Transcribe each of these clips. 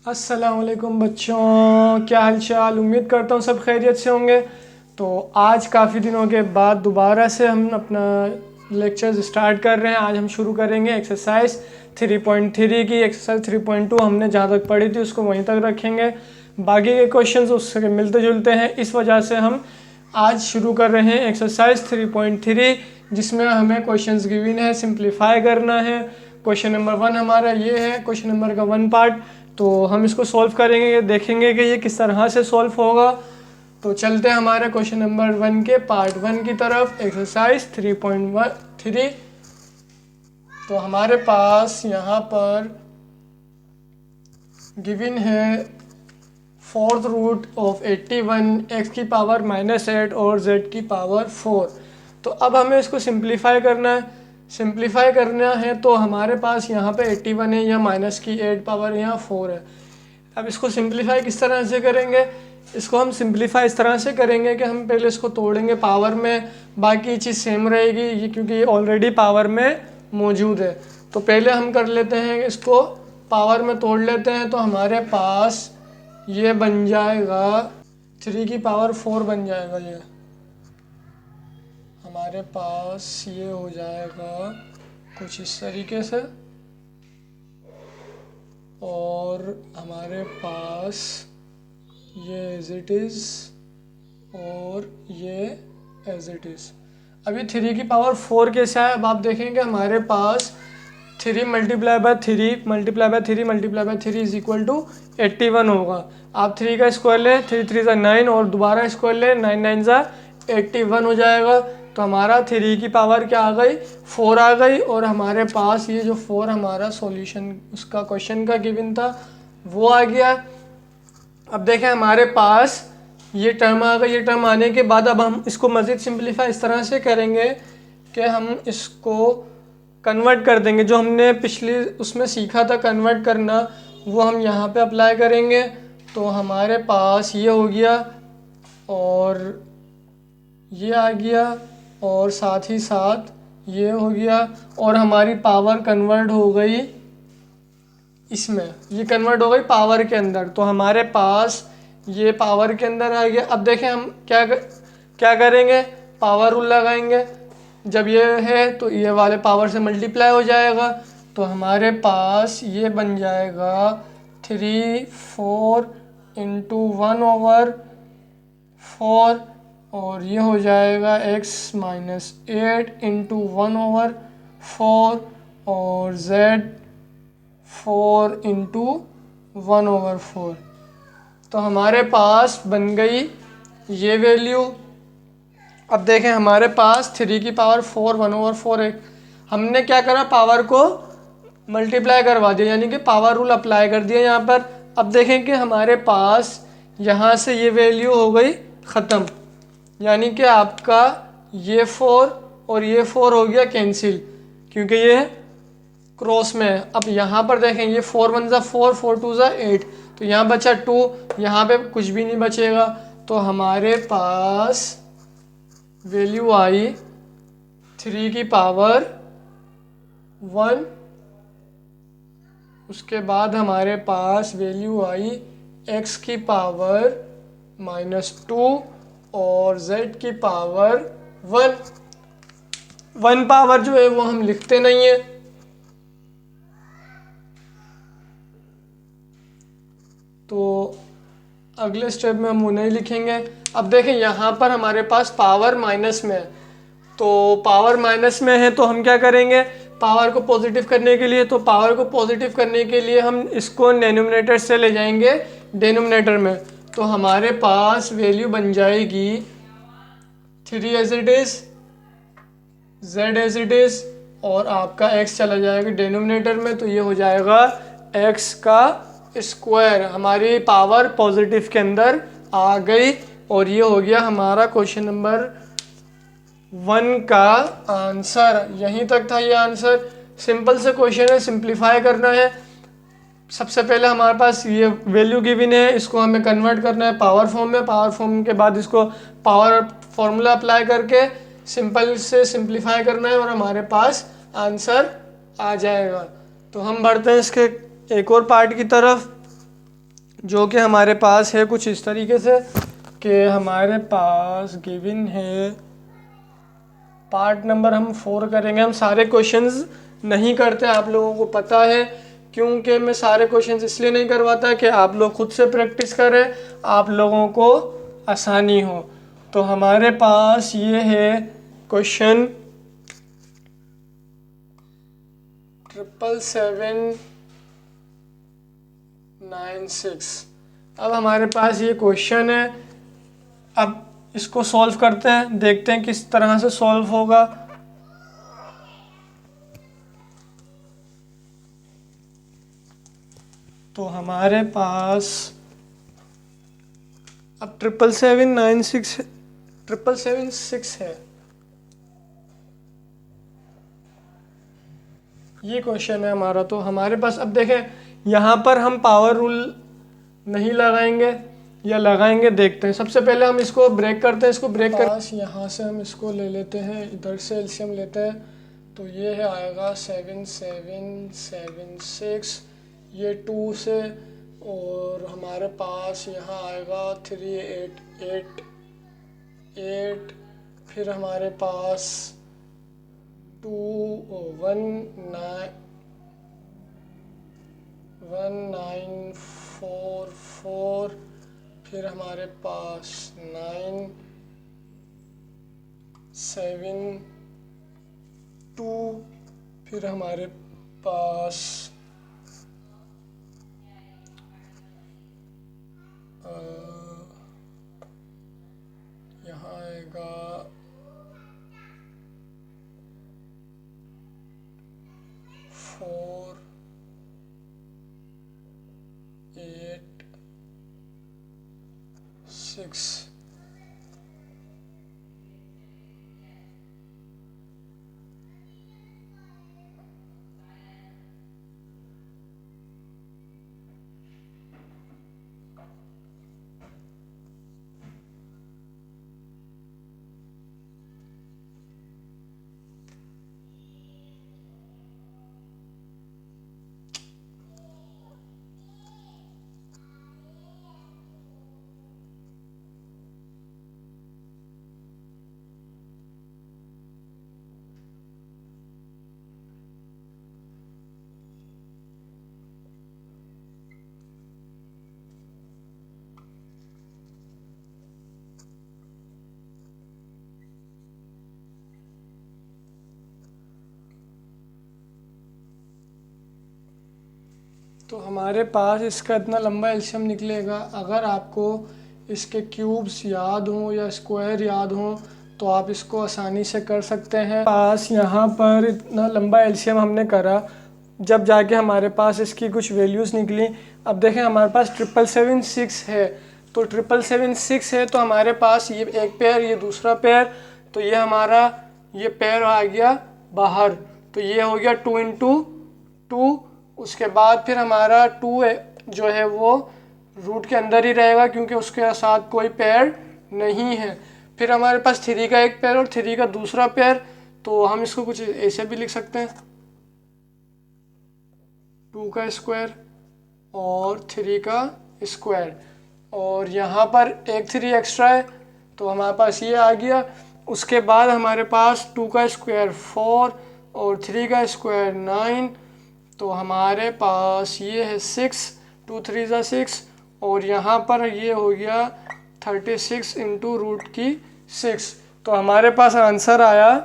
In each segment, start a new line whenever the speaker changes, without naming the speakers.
अस्सलाम वालेकुम बच्चों, क्या हाल चाल। उम्मीद करता हूँ सब खैरियत से होंगे। तो आज काफ़ी दिनों के बाद दोबारा से हम अपना लेक्चर्स स्टार्ट कर रहे हैं। आज हम शुरू करेंगे एक्सरसाइज 3.3 की। एक्सरसाइज 3.2 हमने जहाँ तक पढ़ी थी उसको वहीं तक रखेंगे। बाकी के क्वेश्चंस उससे मिलते जुलते हैं, इस वजह से हम आज शुरू कर रहे हैं एक्सरसाइज 3.3, जिसमें हमें क्वेश्चंस गिवन है, सिंप्लीफाई करना है। क्वेश्चन नंबर 1 हमारा ये है, क्वेश्चन नंबर का 1 पार्ट। तो हम इसको सॉल्व करेंगे, देखेंगे कि ये किस तरह से सॉल्व होगा। तो चलते हैं हमारे क्वेश्चन नंबर 1 के पार्ट 1 की तरफ, एक्सरसाइज 3.3। तो हमारे पास यहाँ पर गिवन है फोर्थ रूट ऑफ 81 x की पावर -8 और z की पावर 4। तो अब हमें इसको सिंप्लीफाई करना है। सिंप्लीफाई करना है तो हमारे पास यहाँ पे 81 है, यहाँ माइनस की 8 पावर यहाँ 4 है। अब इसको सिंप्लीफाई किस तरह से करेंगे? इसको हम सिंप्लीफाई इस तरह से करेंगे कि हम पहले इसको तोड़ेंगे पावर में, बाकी चीज़ सेम रहेगी ये, क्योंकि ये ऑलरेडी पावर में मौजूद है। तो पहले हम कर लेते हैं, इसको पावर में तोड़ लेते हैं। तो हमारे पास ये बन जाएगा 3 की पावर 4 बन जाएगा। ये हमारे पास ये हो जाएगा कुछ इस तरीके से, और हमारे पास ये एज इट इज़ और ये एज इट इज़। अभी 3 की पावर 4 कैसा है? अब आप देखेंगे हमारे पास 3 multiply by 3 multiply by 3 multiply by 3 is equal to 81 होगा। आप 3 का स्क्वायर ले, 3 3 ज़ा 9 और दोबारा स्क्वायर ले, 9 9 ज़ा 81 हो जाएगा। तो हमारा 3 की पावर क्या आ गई? 4 आ गई। और हमारे पास ये जो 4 हमारा सॉल्यूशन उसका क्वेश्चन का गिवन था वो आ गया। अब देखें हमारे पास ये टर्म आ गई। ये टर्म आने के बाद अब हम इसको मज़ीद सिंप्लीफाई इस तरह से करेंगे कि हम इसको कन्वर्ट कर देंगे। जो हमने पिछली उसमें सीखा था कन्वर्ट करना, वो हम यहाँ पे अप्लाई करेंगे। तो हमारे पास ये हो गया और ये आ गया, और साथ ही साथ ये हो गया, और हमारी पावर कन्वर्ट हो गई इसमें, ये कन्वर्ट हो गई पावर के अंदर। तो हमारे पास ये पावर के अंदर आ गया। अब देखें हम क्या करेंगे, पावर रूल लगाएंगे। जब ये है तो ये वाले पावर से मल्टीप्लाई हो जाएगा। तो हमारे पास ये बन जाएगा 3 4 इंटू 1/4, और ये हो जाएगा x माइनस 8 इंटू 1/4 और z 4 इंटू 1/4। तो हमारे पास बन गई ये वैल्यू। अब देखें हमारे पास 3 की पावर 4 1/4 है। हमने क्या करा, पावर को मल्टीप्लाई करवा दिया, यानी कि पावर रूल अप्लाई कर दिया यहाँ पर। अब देखें कि हमारे पास यहाँ से ये वैल्यू हो गई ख़त्म, यानी कि आपका ये 4 और ये 4 हो गया कैंसिल, क्योंकि ये क्रॉस में है। अब यहाँ पर देखें, ये 4 1 ज़ा 4 4 2 ज़ा 8, तो यहाँ बचा 2, यहाँ पे कुछ भी नहीं बचेगा। तो हमारे पास वैल्यू आई 3 की पावर 1, उसके बाद हमारे पास वैल्यू आई x की पावर -2 और z की पावर 1 पावर जो है वो हम लिखते नहीं है। तो अगले स्टेप में हम वो नहीं लिखेंगे। अब देखें यहाँ पर हमारे पास पावर माइनस में है, तो पावर माइनस में है तो हम क्या करेंगे, पावर को पॉजिटिव करने के लिए, तो पावर को पॉजिटिव करने के लिए हम इसको डिनोमिनेटर से ले जाएंगे डिनोमिनेटर में। तो हमारे पास वैल्यू बन जाएगी 3 as it is, z as it is, और आपका x चला जाएगा डिनोमिनेटर में। तो ये हो जाएगा x का स्क्वायर। हमारी पावर पॉजिटिव के अंदर आ गई, और ये हो गया हमारा क्वेश्चन नंबर 1 का आंसर। यहीं तक था ये आंसर। सिंपल से क्वेश्चन है, सिंप्लीफाई करना है। सबसे पहले हमारे पास ये वैल्यू गिवन है, इसको हमें कन्वर्ट करना है पावर फॉर्म में। पावर फॉर्म के बाद इसको पावर फॉर्मूला अप्लाई करके सिंपल से सिंप्लीफाई करना है, और हमारे पास आंसर आ जाएगा। तो हम बढ़ते हैं इसके एक और पार्ट की तरफ। जो कि हमारे पास है कुछ इस तरीके से कि हमारे पास गिवन है पार्ट नंबर हम 4 करेंगे। हम सारे क्वेश्चंस नहीं करते, आप लोगों को पता है, क्योंकि मैं सारे क्वेश्चंस इसलिए नहीं करवाता कि आप लोग खुद से प्रैक्टिस करें, आप लोगों को आसानी हो। तो हमारे पास ये है क्वेश्चन 77796। अब हमारे पास ये क्वेश्चन है, अब इसको सॉल्व करते हैं, देखते हैं किस तरह से सॉल्व होगा। तो हमारे पास अब 77796 है, ये क्वेश्चन है हमारा। तो हमारे पास अब देखें, यहाँ पर हम पावर रूल नहीं लगाएंगे या लगाएंगे, देखते हैं। सबसे पहले हम इसको ब्रेक करते हैं, इसको ब्रेक पास यहाँ से हम इसको ले लेते हैं, इधर से एलसीएम लेते हैं। तो ये है आएगा 7776, ये 2 से, और हमारे पास यहाँ आएगा 3888, फिर हमारे पास 1944, फिर हमारे पास 972, फिर हमारे पास यहाँ आएगा 486। तो हमारे पास इसका इतना लंबा एलसीएम निकलेगा। अगर आपको इसके क्यूब्स याद हों या स्क्वायर याद हों तो आप इसको आसानी से कर सकते हैं। पास यहाँ पर इतना लंबा एलसीएम हमने करा, जब जाके हमारे पास इसकी कुछ वैल्यूज़ निकली। अब देखें हमारे पास 777 है, तो 777 है तो हमारे पास ये एक पेयर, ये दूसरा पेयर, तो ये हमारा ये पेयर आ गया बाहर, तो ये हो गया 2 इंटू 2। उसके बाद फिर हमारा 2 जो है वो रूट के अंदर ही रहेगा क्योंकि उसके साथ कोई पेयर नहीं है। फिर हमारे पास 3 का एक पेयर और 3 का दूसरा पेयर, तो हम इसको कुछ ऐसे भी लिख सकते हैं, 2 का स्क्वायर और 3 का स्क्वायर, और यहाँ पर एक 3 एक्स्ट्रा है तो हमारे पास ये आ गया। उसके बाद हमारे पास 2 का स्क्वायर 4 और 3 का स्क्वायर 9, तो हमारे पास ये है 6, 2 3 ज़ा 6, और यहाँ पर ये हो गया 36 इंटू रूट की 6। तो हमारे पास आंसर आया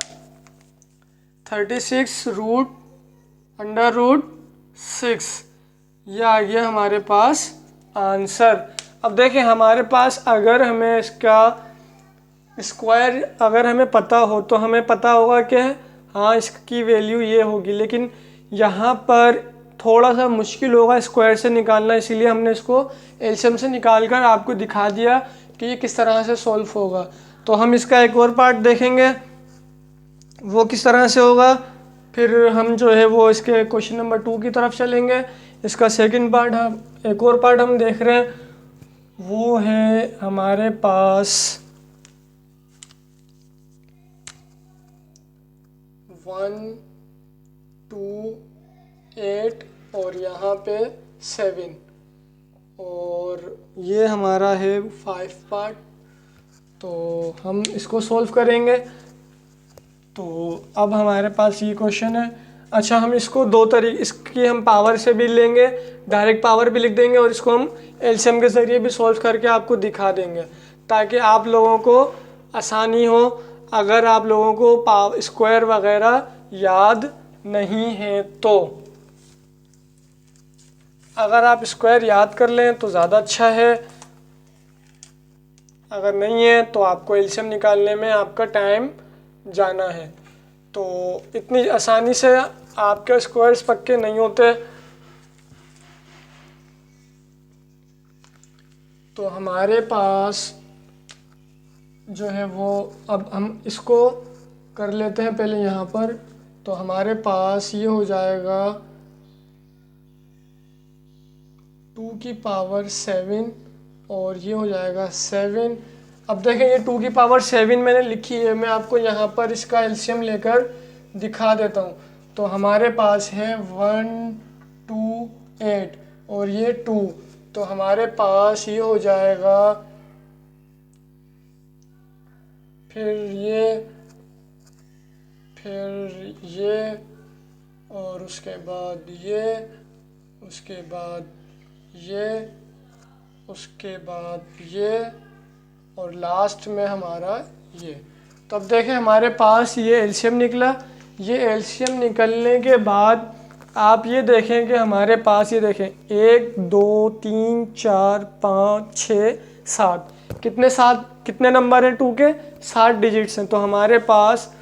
36 रूट अंडर रूट 6, यह आ गया हमारे पास आंसर। अब देखें हमारे पास अगर हमें इसका स्क्वायर अगर हमें पता हो तो हमें पता होगा कि हाँ इसकी वैल्यू ये होगी, लेकिन यहाँ पर थोड़ा सा मुश्किल होगा स्क्वायर से निकालना, इसीलिए हमने इसको एलसीएम से निकाल कर आपको दिखा दिया कि ये किस तरह से सॉल्व होगा। तो हम इसका एक और पार्ट देखेंगे वो किस तरह से होगा, फिर हम जो है वो इसके क्वेश्चन नंबर 2 की तरफ चलेंगे। इसका सेकंड पार्ट हम एक और पार्ट हम देख रहे हैं, वो है हमारे पास 1 2 8 और यहाँ पे 7, और ये हमारा है 5 पार्ट। तो हम इसको सॉल्व करेंगे। तो अब हमारे पास ये क्वेश्चन है। अच्छा, हम इसको दो तरीके, इसकी हम पावर से भी लेंगे, डायरेक्ट पावर भी लिख देंगे, और इसको हम एलसीएम के ज़रिए भी सॉल्व करके आपको दिखा देंगे, ताकि आप लोगों को आसानी हो अगर आप लोगों को पावर स्क्वायर वगैरह याद नहीं है। तो अगर आप स्क्वायर याद कर लें तो ज़्यादा अच्छा है, अगर नहीं है तो आपको एलसीएम निकालने में आपका टाइम जाना है। तो इतनी आसानी से आपके स्क्वायर्स पक्के नहीं होते। तो हमारे पास जो है वो, अब हम इसको कर लेते हैं पहले यहाँ पर। तो हमारे पास ये हो जाएगा 2 की पावर 7 और ये हो जाएगा 7। अब देखें, ये 2 की पावर 7 मैंने लिखी है, मैं आपको यहाँ पर इसका एलसीएम लेकर दिखा देता हूँ। तो हमारे पास है 1 2 8 और ये 2, तो हमारे पास ये हो जाएगा, फिर ये और उसके बाद ये, उसके बाद ये, उसके बाद ये, और लास्ट में हमारा ये। तो अब देखें हमारे पास ये एलसीएम निकला। ये एलसीएम निकलने के बाद आप ये देखें कि हमारे पास, ये देखें 1 2 3 4 5 6 7, कितने नंबर हैं 2 के? 7 डिजिट्स हैं। तो हमारे पास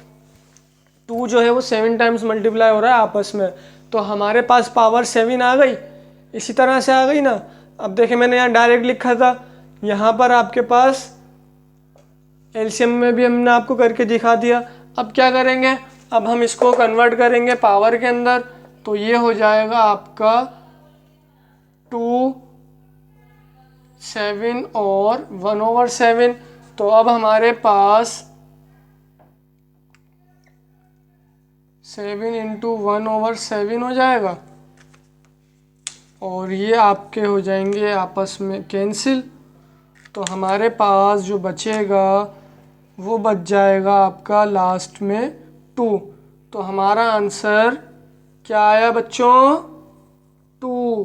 2 जो है वो 7 टाइम्स मल्टीप्लाई हो रहा है आपस में। तो हमारे पास पावर 7 आ गई, इसी तरह से आ गई ना। अब देखें, मैंने यहाँ डायरेक्ट लिखा था, यहाँ पर आपके पास एलसीएम में भी हमने आपको करके दिखा दिया। अब क्या करेंगे, अब हम इसको कन्वर्ट करेंगे पावर के अंदर। तो ये हो जाएगा आपका 2 7 और 1/7। तो अब हमारे पास 7 इंटू 1/7 हो जाएगा, और ये आपके हो जाएंगे आपस में कैंसिल। तो हमारे पास जो बचेगा वो बच जाएगा आपका लास्ट में 2। तो हमारा आंसर क्या आया बच्चों? 2।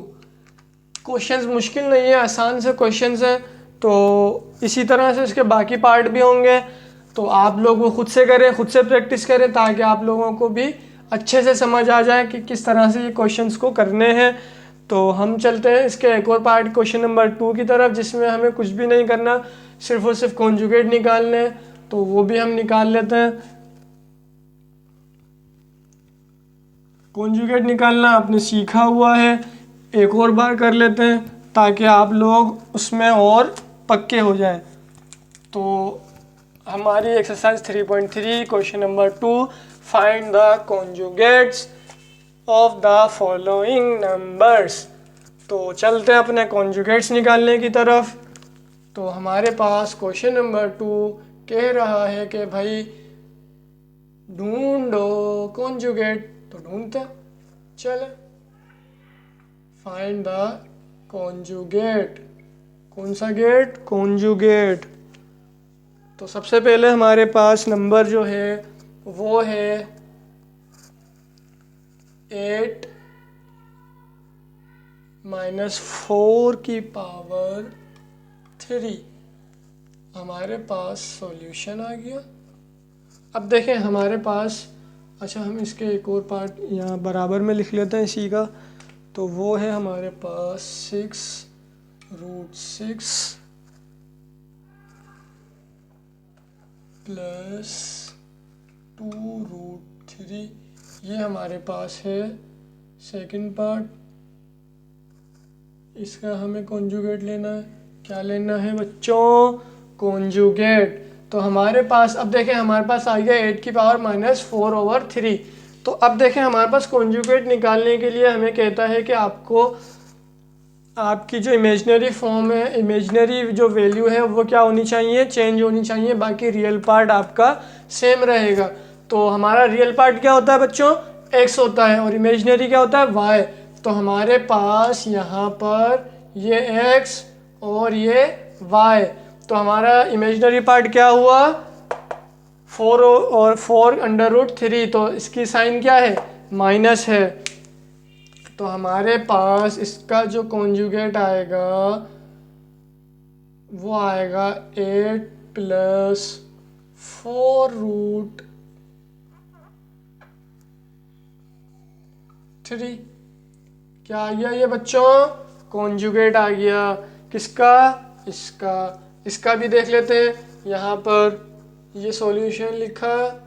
क्वेश्चंस मुश्किल नहीं है, आसान से क्वेश्चंस हैं। तो इसी तरह से इसके बाकी पार्ट भी होंगे। तो आप लोग वो खुद से करें, खुद से प्रैक्टिस करें, ताकि आप लोगों को भी अच्छे से समझ आ जाए कि किस तरह से ये क्वेश्चंस को करने हैं। तो हम चलते हैं इसके एक और पार्ट, क्वेश्चन नंबर 2 की तरफ, जिसमें हमें कुछ भी नहीं करना, सिर्फ और सिर्फ कॉन्जुगेट निकालने हैं। तो वो भी हम निकाल लेते हैं। कॉन्जुगेट निकालना आपने सीखा हुआ है, एक और बार कर लेते हैं ताकि आप लोग उसमें और पक्के हो जाएं। तो हमारी exercise 3.3 question number 2, find the conjugates of the following numbers. तो चलते हैं अपने कॉन्जुगेट्स निकालने की तरफ। तो हमारे पास क्वेश्चन नंबर 2 कह रहा है कि भाई ढूंढो कॉन्जुगेट। तो ढूंढते हैं, चले। Find the conjugate. कौन सा गेट? कॉन्जुगेट। तो सबसे पहले हमारे पास नंबर जो है वो है 8 - 4 की पावर 3। हमारे पास सॉल्यूशन आ गया। अब देखें हमारे पास, अच्छा हम इसके एक और पार्ट यहाँ बराबर में लिख लेते हैं इसी का। तो वो है हमारे पास 6√6 प्लस 2√3। ये हमारे पास है सेकंड पार्ट। इसका हमें कॉन्जुगेट लेना है। क्या लेना है बच्चों? कॉन्जुगेट। तो हमारे पास, अब देखें हमारे पास आ गया 8 की पावर -4/3। तो अब देखें हमारे पास कॉन्जुगेट निकालने के लिए हमें कहता है कि आपको आपकी जो इमेजनरी फॉर्म है, इमेजनरी जो वैल्यू है वो क्या होनी चाहिए? चेंज होनी चाहिए, बाकी रियल पार्ट आपका सेम रहेगा। तो हमारा रियल पार्ट क्या होता है बच्चों? x होता है, और इमेजनरी क्या होता है? y। तो हमारे पास यहाँ पर ये x और ये y। तो हमारा इमेजिनरी पार्ट क्या हुआ 4 और 4√3, तो इसकी साइन क्या है माइनस है। तो हमारे पास इसका जो कॉन्जुगेट आएगा वो आएगा 8 + 4√3। क्या आ गया ये बच्चों, कॉन्जुगेट आ गया किसका, इसका। इसका भी देख लेते हैं, यहाँ पर ये सॉल्यूशन लिखा,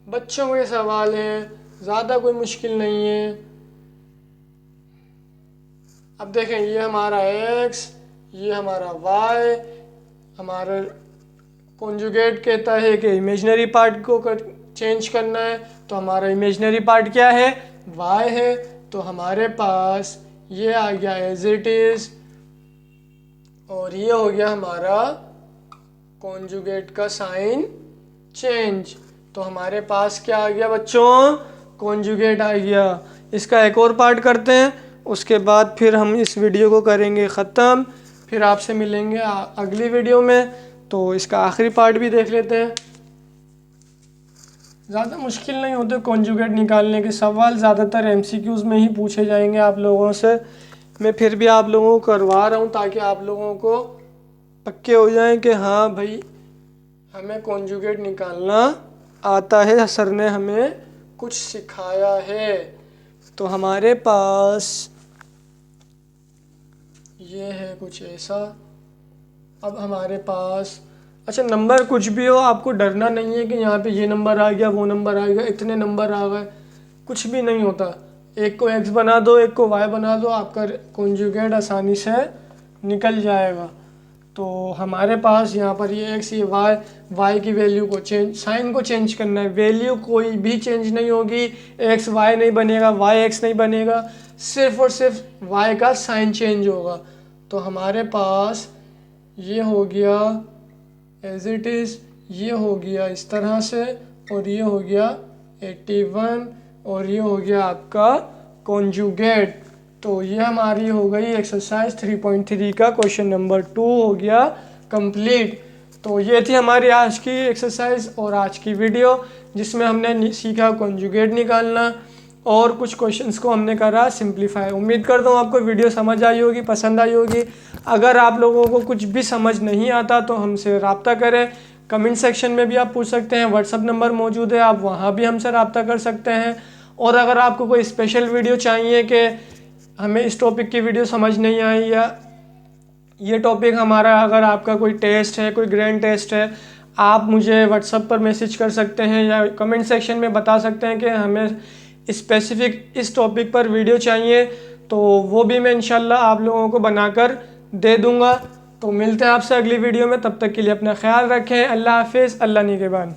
बच्चों के सवाल है, ज़्यादा कोई मुश्किल नहीं है। अब देखें, ये हमारा x, ये हमारा y, हमारा कॉन्जुगेट कहता है कि इमेजिनरी पार्ट को चेंज करना है, तो हमारा इमेजिनरी पार्ट क्या है y है। तो हमारे पास ये आ गया एज इट इज़, और ये हो गया हमारा कॉन्जुगेट का साइन चेंज। तो हमारे पास क्या आ गया बच्चों, कॉन्जुगेट आ गया। इसका एक और पार्ट करते हैं, उसके बाद फिर हम इस वीडियो को करेंगे ख़त्म। फिर आपसे मिलेंगे अगली वीडियो में। तो इसका आखिरी पार्ट भी देख लेते हैं। ज़्यादा मुश्किल नहीं होते कॉन्जुगेट निकालने के सवाल, ज़्यादातर MCQs में ही पूछे जाएंगे आप लोगों से। मैं फिर भी आप लोगों को करवा रहा हूँ ताकि आप लोगों को पक्के हो जाएं कि हाँ भाई हमें कॉन्जुगेट निकालना आता है, सर ने हमें कुछ सिखाया है। तो हमारे पास ये है कुछ ऐसा। अब हमारे पास, अच्छा नंबर कुछ भी हो, आपको डरना नहीं है कि यहाँ पे ये नंबर आ गया, वो नंबर आ गया, इतने नंबर आ गए, कुछ भी नहीं होता। एक को x बना दो, एक को y बना दो, आपका कॉन्जुगेट आसानी से निकल जाएगा। तो हमारे पास यहाँ पर ये x, ये y की वैल्यू को चेंज, साइन को चेंज करना है। वैल्यू कोई भी चेंज नहीं होगी, x y नहीं बनेगा, y x नहीं बनेगा, सिर्फ और सिर्फ y का साइन चेंज होगा। तो हमारे पास ये हो गया एज इट इज़, ये हो गया इस तरह से, और ये हो गया 81, और ये हो गया आपका कॉन्जुगेट। तो ये हमारी हो गई एक्सरसाइज 3.3 का क्वेश्चन नंबर 2 हो गया कंप्लीट। तो ये थी हमारी आज की एक्सरसाइज और आज की वीडियो, जिसमें हमने सीखा कॉन्जुगेट निकालना और कुछ क्वेश्चंस को हमने करा सिंप्लीफाई। उम्मीद करता हूँ आपको वीडियो समझ आई होगी, पसंद आई होगी। अगर आप लोगों को कुछ भी समझ नहीं आता तो हमसे रब्ता करें। कमेंट सेक्शन में भी आप पूछ सकते हैं, व्हाट्सअप नंबर मौजूद है, आप वहाँ भी हमसे रब्ता कर सकते हैं। और अगर आपको कोई स्पेशल वीडियो चाहिए कि हमें इस टॉपिक की वीडियो समझ नहीं आई, या ये टॉपिक हमारा, अगर आपका कोई टेस्ट है, कोई ग्रैंड टेस्ट है, आप मुझे व्हाट्सअप पर मैसेज कर सकते हैं या कमेंट सेक्शन में बता सकते हैं कि हमें स्पेसिफिक इस टॉपिक पर वीडियो चाहिए, तो वो भी मैं इंशाल्लाह आप लोगों को बनाकर दे दूंगा। तो मिलते हैं आपसे अगली वीडियो में, तब तक के लिए अपना ख्याल रखें। अल्लाह हाफिज़, अल्लाह निगहबान।